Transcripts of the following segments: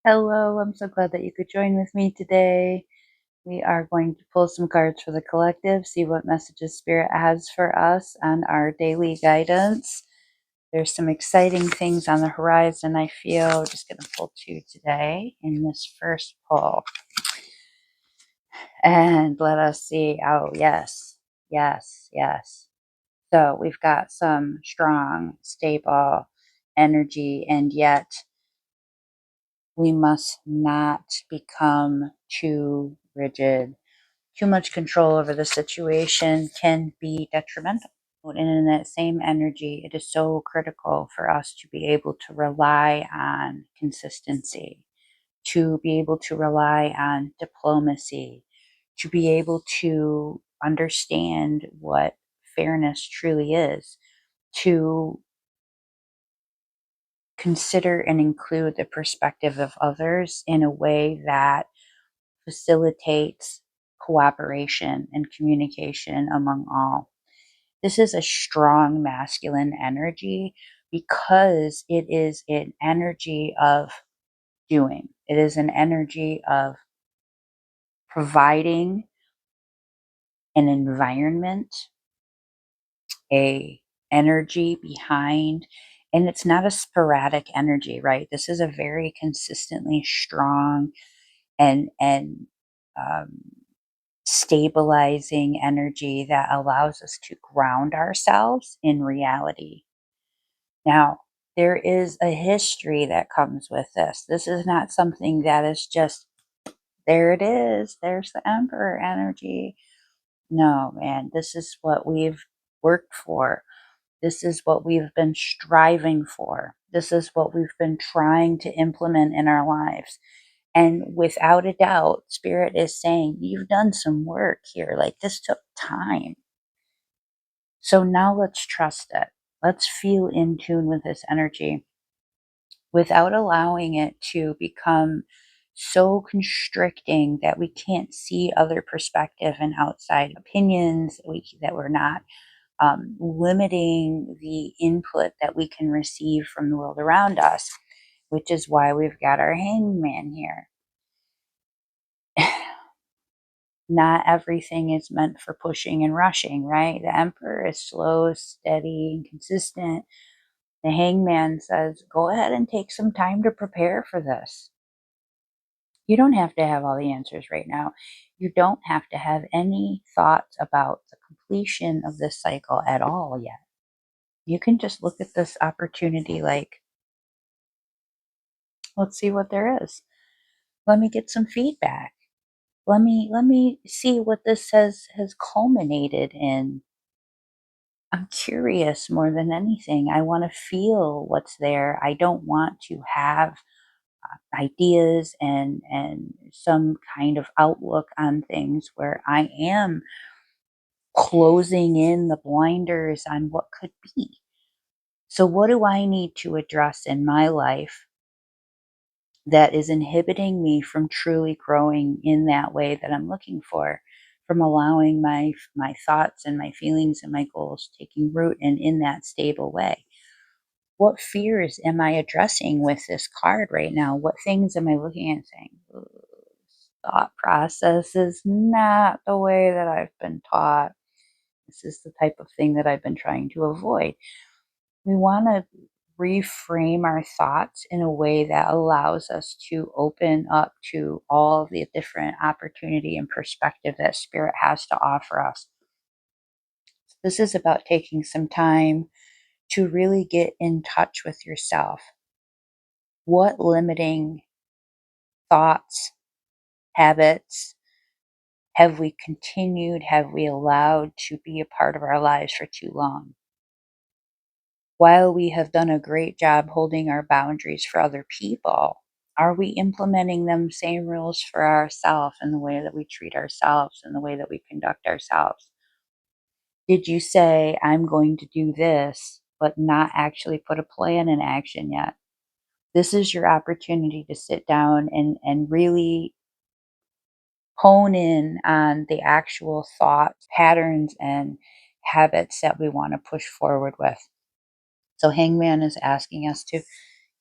Hello, I'm so glad that you could join with me today. We are going to pull some cards for the collective, see what messages Spirit has for us on our daily guidance. There's some exciting things on the horizon, I feel. We're just going to pull two today in this first pull. And let us see. Oh, yes, yes, yes. So we've got some strong, stable energy, and yet we must not become too rigid. Too much control over the situation can be detrimental. And in that same energy, it is so critical for us to be able to rely on consistency, to be able to rely on diplomacy, to be able to understand what fairness truly is, to consider and include the perspective of others in a way that facilitates cooperation and communication among all. This is a strong masculine energy because it is an energy of doing. It is an energy of providing an environment, a energy behind, and it's not a sporadic energy, right? This is a very consistently strong and um, stabilizing energy that allows us to ground ourselves in reality. Now, there is a history that comes with this. This is not something that is just, there it is, there's the Emperor energy. No, man, this is what we've worked for. This is what we've been striving for. This is what we've been trying to implement in our lives. And without a doubt, Spirit is saying, you've done some work here. Like, this took time. So now let's trust it. Let's feel in tune with this energy without allowing it to become so constricting that we can't see other perspective and outside opinions, that we're not limiting the input that we can receive from the world around us, which is why we've got our hangman here. Not everything is meant for pushing and rushing, right? The Emperor is slow, steady, and consistent. The hangman says, go ahead and take some time to prepare for this. You don't have to have all the answers right now. You don't have to have any thoughts about the completion of this cycle at all yet. You can just look at this opportunity like, let's see what there is. Let me get some feedback. Let me see what this has culminated in. I'm curious more than anything. I want to feel what's there. I don't want to have ideas and some kind of outlook on things where I am closing in the blinders on what could be. So what do I need to address in my life that is inhibiting me from truly growing in that way that I'm looking for, from allowing my thoughts and my feelings and my goals taking root and in that stable way? What fears am I addressing with this card right now? What things am I looking at saying, this thought process is not the way that I've been taught. This is the type of thing that I've been trying to avoid. We want to reframe our thoughts in a way that allows us to open up to all the different opportunity and perspective that Spirit has to offer us. This is about taking some time to really get in touch with yourself. What limiting thoughts, habits have we continued, have we allowed to be a part of our lives for too long? While we have done a great job holding our boundaries for other people, are we implementing them same rules for ourselves in the way that we treat ourselves and the way that we conduct ourselves? Did you say, I'm going to do this, but not actually put a plan in action yet? This is your opportunity to sit down and really hone in on the actual thoughts, patterns, and habits that we want to push forward with. So Hangman is asking us to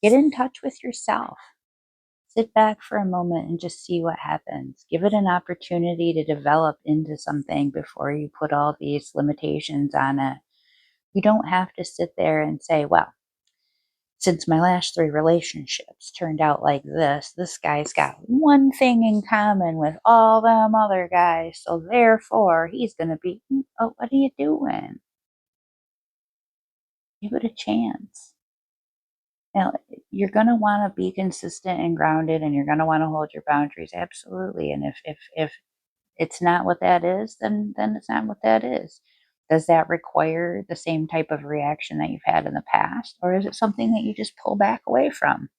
get in touch with yourself. Sit back for a moment and just see what happens. Give it an opportunity to develop into something before you put all these limitations on it. You don't have to sit there and say, well, since my last three relationships turned out like this guy's got one thing in common with all them other guys, so therefore he's going to be, oh, what are you doing? Give it a chance. Now, you're going to want to be consistent and grounded, and you're going to want to hold your boundaries. Absolutely. And if it's not what that is, then it's not what that is. Does that require the same type of reaction that you've had in the past? Or is it something that you just pull back away from?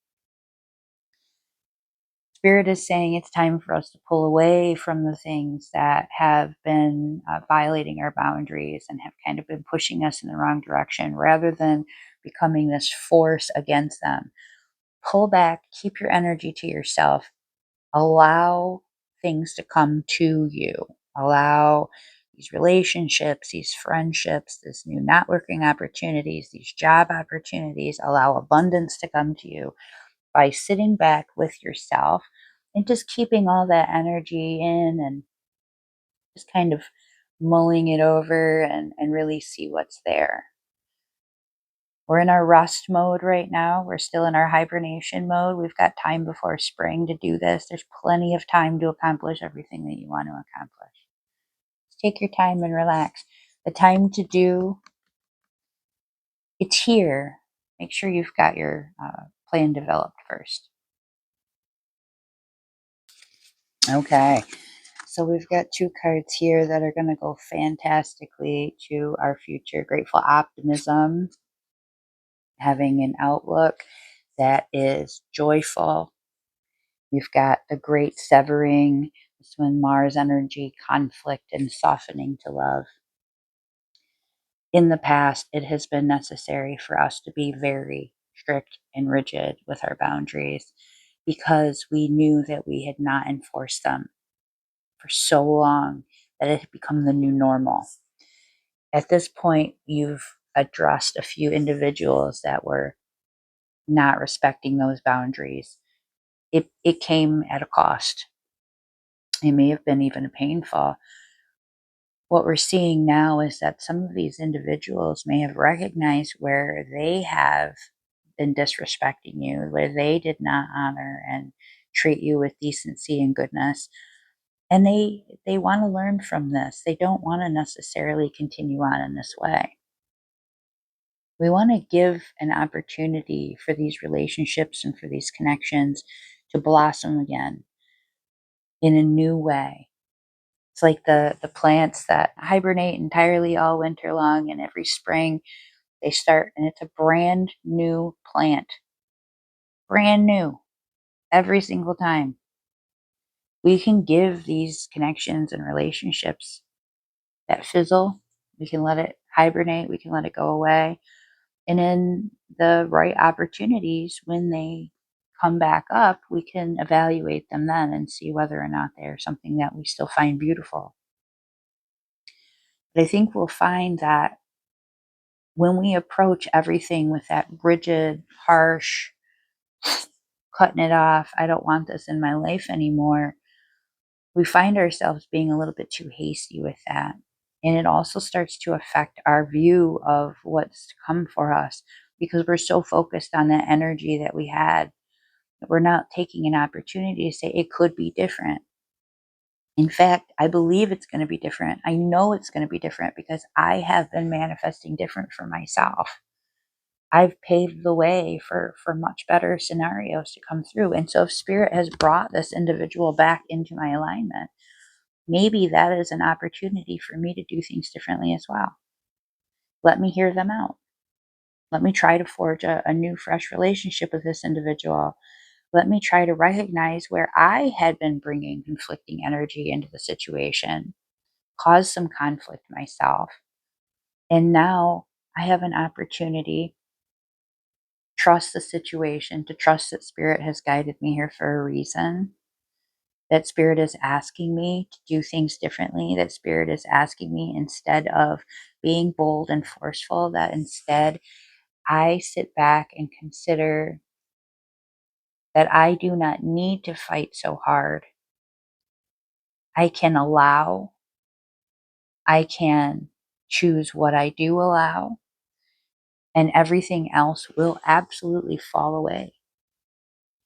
Spirit is saying it's time for us to pull away from the things that have been violating our boundaries and have kind of been pushing us in the wrong direction rather than becoming this force against them. Pull back, keep your energy to yourself, allow things to come to you, allow these relationships, these friendships, this new networking opportunities, these job opportunities, allow abundance to come to you by sitting back with yourself and just keeping all that energy in and just kind of mulling it over and really see what's there. We're in our rest mode right now. We're still in our hibernation mode. We've got time before spring to do this. There's plenty of time to accomplish everything that you want to accomplish. Just take your time and relax. The time to do it's here. Make sure you've got your plan developed first. Okay. So we've got two cards here that are going to go fantastically to our future. Grateful optimism, having an outlook that is joyful. We've got the great severing, this one Mars energy, conflict and softening to love. In the past, it has been necessary for us to be very strict and rigid with our boundaries because we knew that we had not enforced them for so long that it had become the new normal. At this point, you've addressed a few individuals that were not respecting those boundaries. It came at a cost. It may have been even painful. What we're seeing now is that some of these individuals may have recognized where they have been disrespecting you, where they did not honor and treat you with decency and goodness. And they want to learn from this. They don't want to necessarily continue on in this way. We want to give an opportunity for these relationships and for these connections to blossom again in a new way. It's like the plants that hibernate entirely all winter long, and every spring they start, and it's a brand new plant. Brand new every single time. We can give these connections and relationships that fizzle. We can let it hibernate, we can let it go away. And in the right opportunities, when they come back up, we can evaluate them then and see whether or not they are something that we still find beautiful. But I think we'll find that when we approach everything with that rigid, harsh, cutting it off, I don't want this in my life anymore, we find ourselves being a little bit too hasty with that. And it also starts to affect our view of what's to come for us because we're so focused on that energy that we had that we're not taking an opportunity to say it could be different. In fact, I believe it's going to be different. I know it's going to be different because I have been manifesting different for myself. I've paved the way for much better scenarios to come through. And so if spirit has brought this individual back into my alignment, maybe that is an opportunity for me to do things differently as well. Let me hear them out. Let me try to forge a new, fresh relationship with this individual. Let me try to recognize where I had been bringing conflicting energy into the situation, cause some conflict myself. And now I have an opportunity trust the situation, to trust that spirit has guided me here for a reason, that spirit is asking me to do things differently, that spirit is asking me instead of being bold and forceful, that instead I sit back and consider that I do not need to fight so hard. I can allow, I can choose what I do allow, and everything else will absolutely fall away.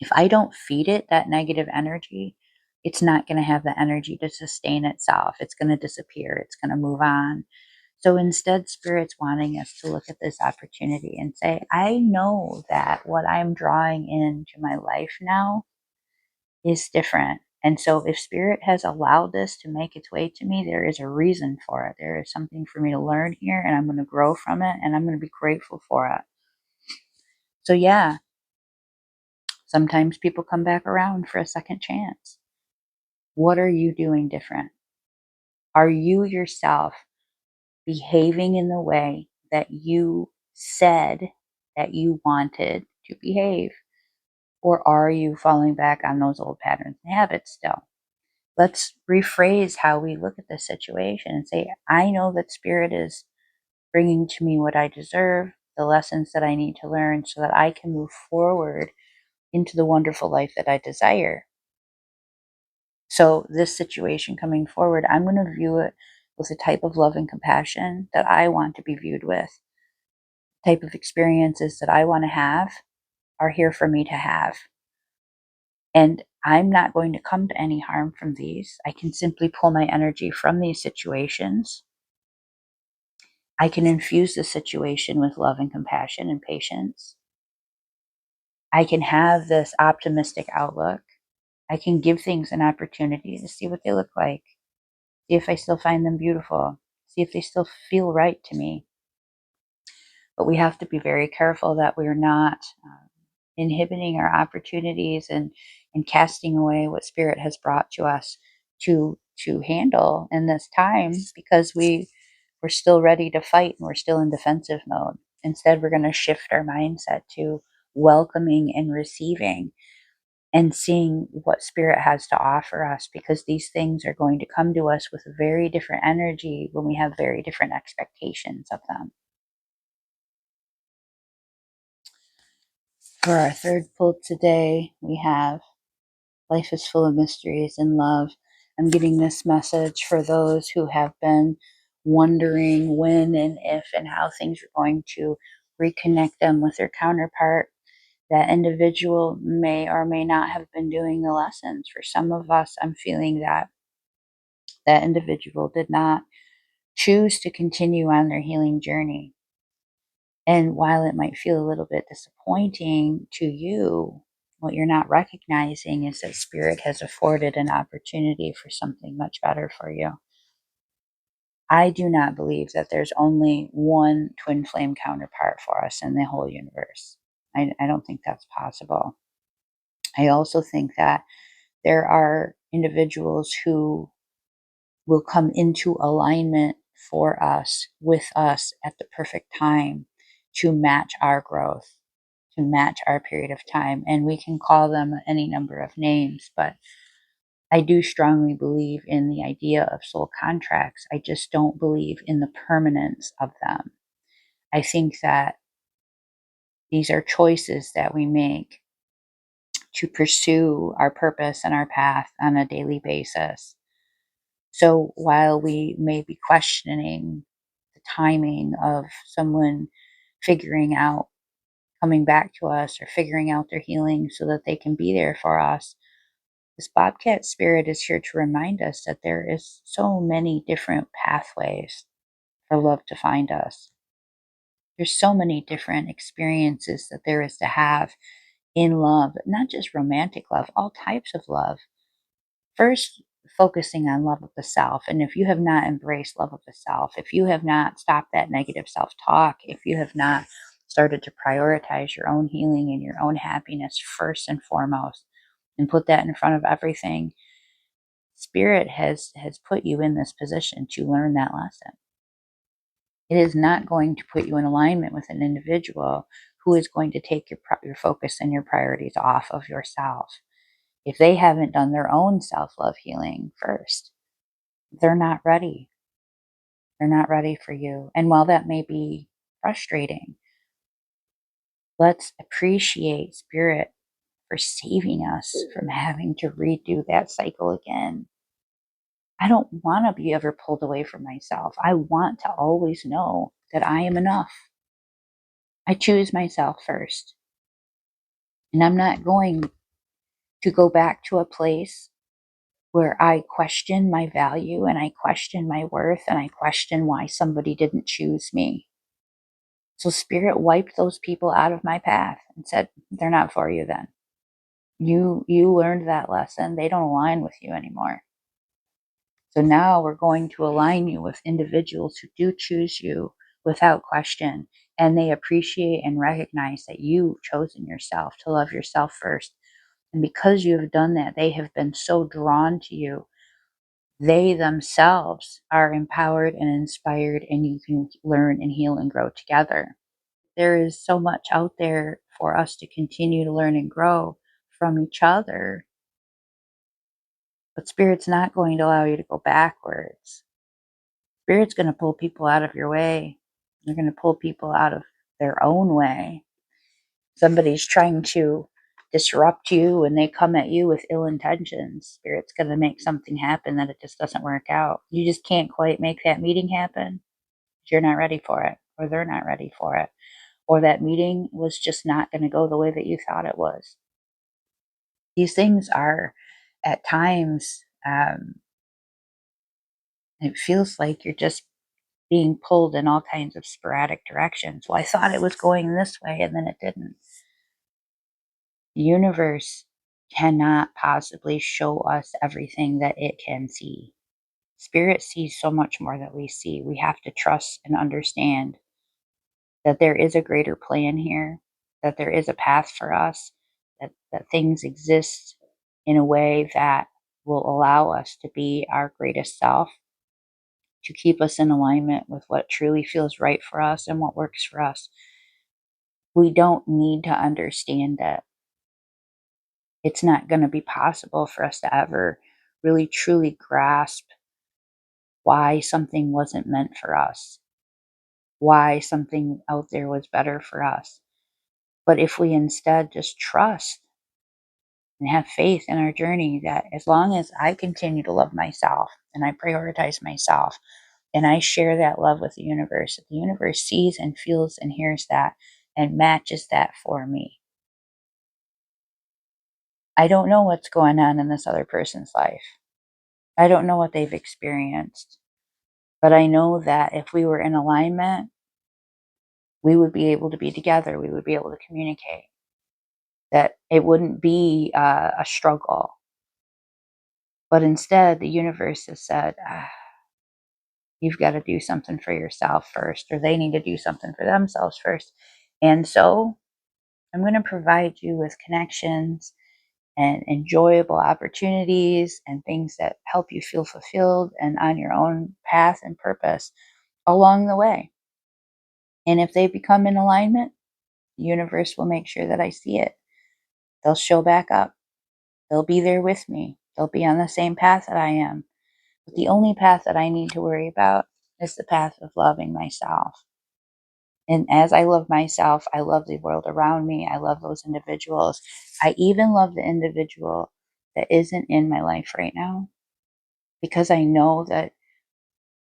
If I don't feed it that negative energy, it's not going to have the energy to sustain itself. It's going to disappear. It's going to move on. So instead, Spirit's wanting us to look at this opportunity and say, I know that what I'm drawing into my life now is different. And so if Spirit has allowed this to make its way to me, there is a reason for it. There is something for me to learn here, and I'm going to grow from it, and I'm going to be grateful for it. So, yeah, sometimes people come back around for a second chance. What are you doing different? Are you yourself behaving in the way that you said that you wanted to behave? Or are you falling back on those old patterns and habits still? Let's rephrase how we look at this situation and say, I know that Spirit is bringing to me what I deserve, the lessons that I need to learn so that I can move forward into the wonderful life that I desire. So, this situation coming forward, I'm going to view it with a type of love and compassion that I want to be viewed with. Type of experiences that I want to have are here for me to have. And I'm not going to come to any harm from these. I can simply pull my energy from these situations. I can infuse the situation with love and compassion and patience. I can have this optimistic outlook. I can give things an opportunity to see what they look like, see if I still find them beautiful, see if they still feel right to me. But we have to be very careful that we're not inhibiting our opportunities and casting away what Spirit has brought to us to handle in this time because we're still ready to fight and we're still in defensive mode. Instead, we're going to shift our mindset to welcoming and receiving and seeing what Spirit has to offer us, because these things are going to come to us with a very different energy when we have very different expectations of them. For our third pull today, we have life is full of mysteries and love. I'm getting this message for those who have been wondering when and if and how things are going to reconnect them with their counterpart. That individual may or may not have been doing the lessons. For some of us, I'm feeling that that individual did not choose to continue on their healing journey. And while it might feel a little bit disappointing to you, what you're not recognizing is that Spirit has afforded an opportunity for something much better for you. I do not believe that there's only one twin flame counterpart for us in the whole universe. I don't think that's possible. I also think that there are individuals who will come into alignment for us, with us at the perfect time to match our growth, to match our period of time. And we can call them any number of names, but I do strongly believe in the idea of soul contracts. I just don't believe in the permanence of them. I think that these are choices that we make to pursue our purpose and our path on a daily basis. So while we may be questioning the timing of someone figuring out coming back to us or figuring out their healing so that they can be there for us, this Bobcat spirit is here to remind us that there is so many different pathways for love to find us. There's so many different experiences that there is to have in love, not just romantic love, all types of love. First, focusing on love of the self. And if you have not embraced love of the self, if you have not stopped that negative self talk, if you have not started to prioritize your own healing and your own happiness first and foremost, and put that in front of everything, Spirit has put you in this position to learn that lesson. It is not going to put you in alignment with an individual who is going to take your focus and your priorities off of yourself. If they haven't done their own self-love healing first, they're not ready. They're not ready for you. And while that may be frustrating, let's appreciate Spirit for saving us from having to redo that cycle again. I don't want to be ever pulled away from myself. I want to always know that I am enough. I choose myself first. And I'm not going to go back to a place where I question my value and I question my worth and I question why somebody didn't choose me. So Spirit wiped those people out of my path and said, they're not for you then. You learned that lesson. They don't align with you anymore. So now we're going to align you with individuals who do choose you without question. And they appreciate and recognize that you've chosen yourself to love yourself first. And because you have done that, they have been so drawn to you. They themselves are empowered and inspired, and you can learn and heal and grow together. There is so much out there for us to continue to learn and grow from each other. But Spirit's not going to allow you to go backwards. Spirit's going to pull people out of your way. They're going to pull people out of their own way. Somebody's trying to disrupt you and they come at you with ill intentions. Spirit's going to make something happen that it just doesn't work out. You just can't quite make that meeting happen. You're not ready for it, or they're not ready for it, or that meeting was just not going to go the way that you thought it was. These things are at times, it feels like you're just being pulled in all kinds of sporadic directions. Well, I thought it was going this way and then it didn't. The universe cannot possibly show us everything that it can see. Spirit sees so much more than we see. We have to trust and understand that there is a greater plan here, that there is a path for us, that things exist in a way that will allow us to be our greatest self, to keep us in alignment with what truly feels right for us and what works for us. We don't need to understand it. It's not going to be possible for us to ever really truly grasp why something wasn't meant for us, why something out there was better for us. But if we instead just trust and have faith in our journey, that as long as I continue to love myself and I prioritize myself and I share that love with the universe sees and feels and hears that and matches that for me. I don't know what's going on in this other person's life. I don't know what they've experienced, but I know that if we were in alignment, we would be able to be together. We would be able to communicate, that it wouldn't be a struggle. But instead, the universe has said, you've got to do something for yourself first, or they need to do something for themselves first. And so I'm going to provide you with connections and enjoyable opportunities and things that help you feel fulfilled and on your own path and purpose along the way. And if they become in alignment, the universe will make sure that I see it. They'll show back up. They'll be there with me. They'll be on the same path that I am. But the only path that I need to worry about is the path of loving myself. And as I love myself, I love the world around me. I love those individuals. I even love the individual that isn't in my life right now, because I know that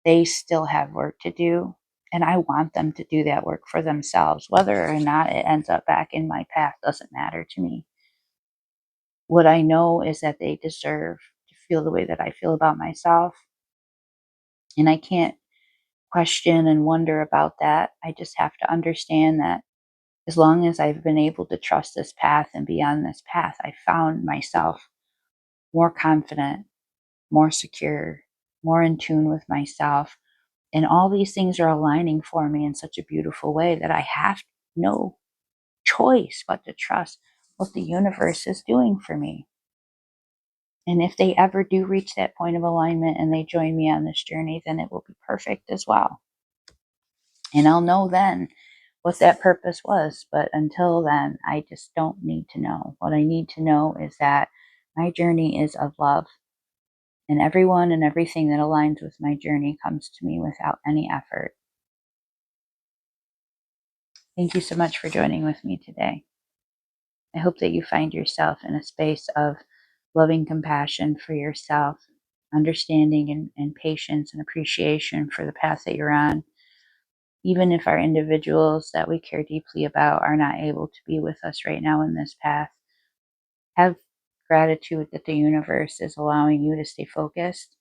they still have work to do. And I want them to do that work for themselves. Whether or not it ends up back in my path doesn't matter to me. What I know is that they deserve to feel the way that I feel about myself. And I can't question and wonder about that. I just have to understand that as long as I've been able to trust this path and be on this path, I found myself more confident, more secure, more in tune with myself. And all these things are aligning for me in such a beautiful way that I have no choice but to trust what the universe is doing for me. And if they ever do reach that point of alignment and they join me on this journey, then it will be perfect as well. And I'll know then what that purpose was. But until then, I just don't need to know. What I need to know is that my journey is of love, and everyone and everything that aligns with my journey comes to me without any effort. Thank you so much for joining with me today. I hope that you find yourself in a space of loving compassion for yourself, understanding and patience and appreciation for the path that you're on. Even if our individuals that we care deeply about are not able to be with us right now in this path, have gratitude that the universe is allowing you to stay focused,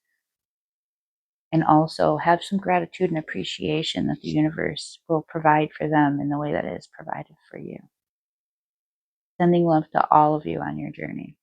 and also have some gratitude and appreciation that the universe will provide for them in the way that it is provided for you. Sending love to all of you on your journey.